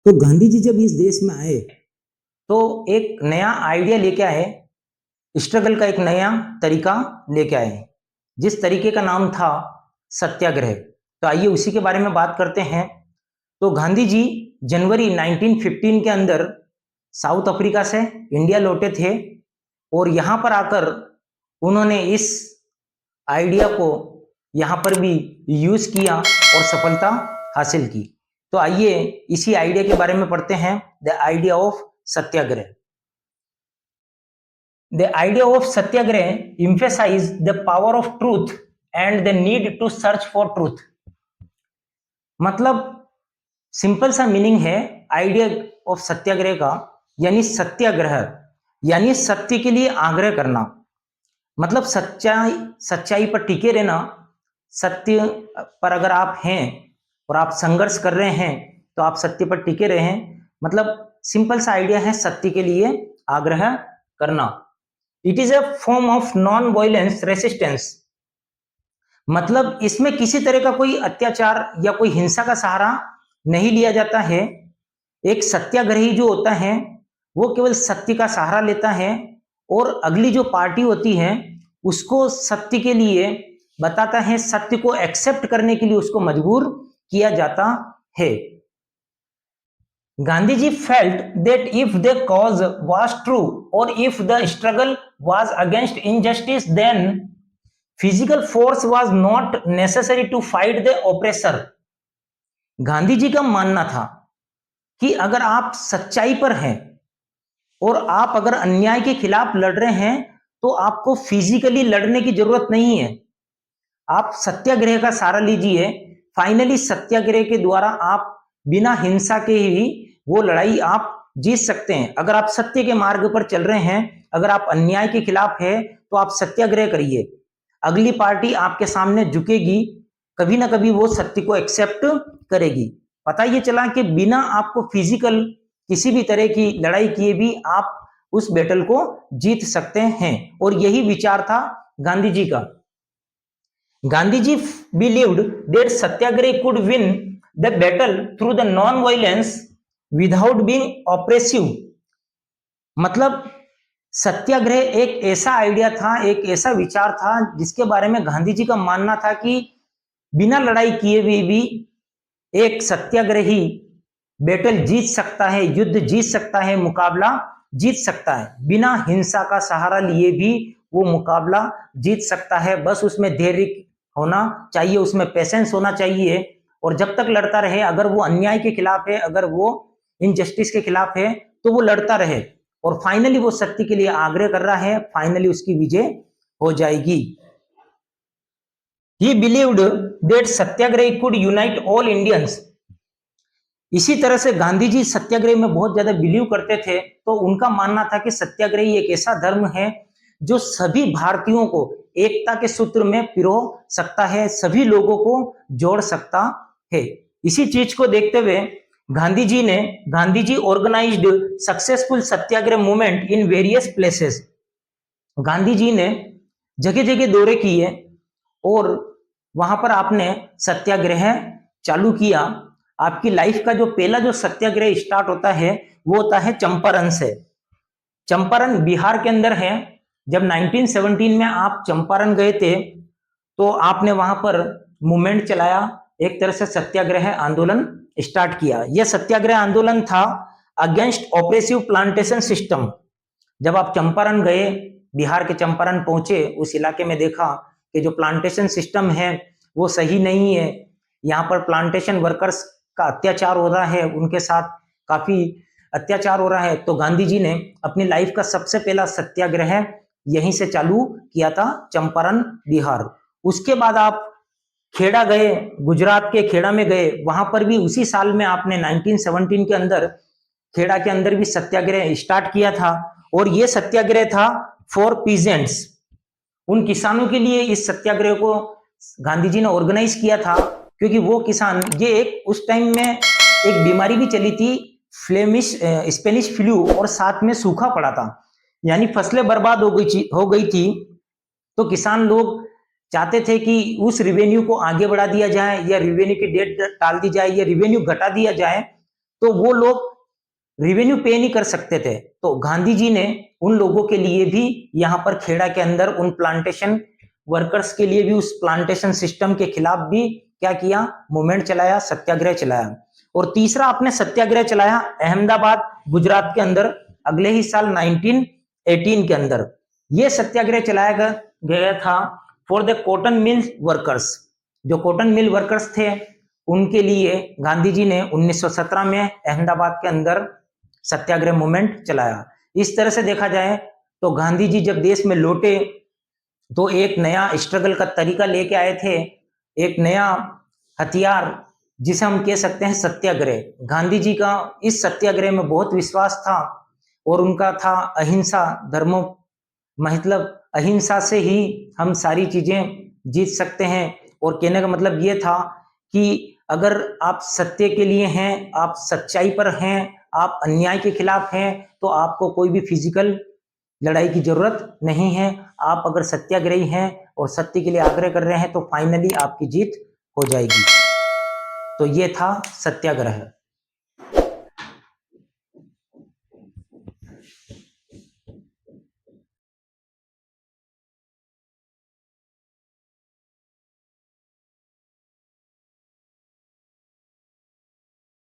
तो गांधी जी जब इस देश में आए तो एक नया आइडिया लेके आए, स्ट्रगल का एक नया तरीका लेके आए, जिस तरीके का नाम था सत्याग्रह। तो आइए उसी के बारे में बात करते हैं। तो गांधी जी जनवरी 1915 के अंदर साउथ अफ्रीका से इंडिया लौटे थे और यहाँ पर आकर उन्होंने इस आइडिया को यहाँ पर भी यूज किया और सफलता हासिल की। तो आइए इसी आइडिया के बारे में पढ़ते हैं, the idea of satyagraha. The idea of satyagraha emphasize the power of truth and the need to search for truth. मतलब सिंपल सा मीनिंग है आइडिया ऑफ सत्याग्रह का, यानी सत्याग्रह यानी सत्य के लिए आग्रह करना। मतलब सच्चाई पर टिके रहना। सत्य पर अगर आप हैं और आप संघर्ष कर रहे हैं तो आप सत्य पर टिके रहे हैं। मतलब सिंपल सा आइडिया है सत्य के लिए आग्रह करना। It is a form of non violence resistance. मतलब इसमें किसी तरह का कोई अत्याचार या कोई हिंसा का सहारा नहीं लिया जाता है। एक सत्याग्रही जो होता है वो केवल सत्य का सहारा लेता है और अगली जो पार्टी होती है उसको सत्य के लिए बताता है, सत्य को एक्सेप्ट करने के लिए उसको मजबूर किया जाता है। Gandhi ji felt that if the cause was true और if the struggle was against injustice then physical force was not necessary to fight the oppressor. Gandhi ji का मानना था कि अगर आप सच्चाई पर हैं और आप अगर अन्याय के खिलाफ लड़ रहे हैं तो आपको फिजिकली लड़ने की जरूरत नहीं है। आप सत्याग्रह का सहारा लीजिए। फाइनली सत्याग्रह के द्वारा आप बिना हिंसा के ही वो लड़ाई आप जीत सकते हैं। अगर आप सत्य के मार्ग पर चल रहे हैं, अगर आप अन्याय के खिलाफ है तो आप सत्याग्रह करिए। अगली पार्टी आपके सामने झुकेगी, कभी ना कभी वो सत्य को एक्सेप्ट करेगी। पता ये चला कि बिना आपको फिजिकल किसी भी तरह की लड़ाई किए भी आप उस बैटल को जीत सकते हैं। और यही विचार था गांधी जी का। Gandhi ji believed that satyagraha could win the battle through the non violence without being oppressive. मतलब सत्याग्रह एक ऐसा आइडिया था, एक ऐसा विचार था जिसके बारे में गांधी जी का मानना था कि बिना लड़ाई किए हुए भी एक सत्याग्रही बैटल जीत सकता है, युद्ध जीत सकता है, मुकाबला जीत सकता है। बिना हिंसा का सहारा लिए भी वो मुकाबला जीत सकता है। बस उसमें धैर्य होना चाहिए, उसमें पेशेंस होना चाहिए और जब तक लड़ता रहे, अगर वो अन्याय के खिलाफ है, अगर वो इनजस्टिस के खिलाफ है तो वो लड़ता रहे और फाइनली वो सत्य के लिए आग्रह कर रहा है, फाइनली उसकी विजय हो जाएगी। He believed that Satyagraha could unite all Indians। इसी तरह से गांधी जी सत्याग्रह में बहुत ज्यादा बिलीव करते थे। तो उनका मानना था कि सत्याग्रही एक ऐसा धर्म है जो सभी भारतीयों को एकता के सूत्र में पिरो सकता है, सभी लोगों को जोड़ सकता है। इसी चीज को देखते हुए Gandhi ji organized successful satyagraha movement in various places. Gandhi ji ने जगह जगह दौरे किए और वहां पर आपने सत्याग्रह चालू किया। आपकी लाइफ का जो पहला जो सत्याग्रह स्टार्ट होता है वो होता है चंपारण से। चंपारण बिहार के अंदर है। जब 1917 में आप चंपारण गए थे तो आपने वहां पर मूवमेंट चलाया, एक तरह से सत्याग्रह आंदोलन स्टार्ट किया। यह सत्याग्रह आंदोलन था अगेंस्ट ऑपरेसिव प्लांटेशन सिस्टम। जब आप चंपारण गए, बिहार के चंपारण पहुंचे, उस इलाके में देखा कि जो प्लांटेशन सिस्टम है वो सही नहीं है, यहाँ पर प्लांटेशन वर्कर्स का अत्याचार हो रहा है, उनके साथ काफी अत्याचार हो रहा है। तो गांधी जी ने अपनी लाइफ का सबसे पहला सत्याग्रह यहीं से चालू किया था, चंपारण बिहार। उसके बाद आप खेड़ा गए, गुजरात के खेड़ा में गए, वहां पर भी उसी साल में आपने 1917 के अंदर खेड़ा के अंदर भी सत्याग्रह स्टार्ट किया था। और यह सत्याग्रह था फॉर पीजेंट्स, उन किसानों के लिए इस सत्याग्रह को गांधी जी ने ऑर्गेनाइज किया था। क्योंकि वो किसान, ये एक उस टाइम में एक बीमारी भी चली थी, स्पेनिश फ्लू, और साथ में सूखा पड़ा था, यानी फसलें बर्बाद हो गई थी। तो किसान लोग चाहते थे कि उस रिवेन्यू को आगे बढ़ा दिया जाए या रिवेन्यू की डेट टाल दी जाए या रिवेन्यू घटा दिया जाए। तो वो लोग रेवेन्यू पे नहीं कर सकते थे। तो गांधी जी ने उन लोगों के लिए भी यहाँ पर खेड़ा के अंदर उन प्लांटेशन वर्कर्स के लिए भी उस प्लांटेशन सिस्टम के खिलाफ भी क्या किया, मूवमेंट चलाया, सत्याग्रह चलाया। और तीसरा आपने सत्याग्रह चलाया अहमदाबाद गुजरात के अंदर अगले ही साल 1918 के अंदर। यह सत्याग्रह चलाया गया था for the cotton mill workers. जो कॉटन मिल वर्कर्स थे उनके लिए गांधी जी ने 1917 में अहमदाबाद के अंदर सत्याग्रह मूवमेंट चलाया। इस तरह से देखा जाए तो गांधी जी जब देश में लौटे तो एक नया स्ट्रगल का तरीका लेके आए थे, एक नया हथियार जिसे हम कह सकते हैं सत्याग्रह। गांधी जी का इस सत्याग्रह में बहुत विश्वास था और उनका था अहिंसा धर्म, मतलब अहिंसा से ही हम सारी चीजें जीत सकते हैं। और कहने का मतलब ये था कि अगर आप सत्य के लिए हैं, आप सच्चाई पर हैं, आप अन्याय के खिलाफ हैं, तो आपको कोई भी फिजिकल लड़ाई की जरूरत नहीं है। आप अगर सत्याग्रही हैं और सत्य के लिए आग्रह कर रहे हैं तो फाइनली आपकी जीत हो जाएगी। तो ये था सत्याग्रह।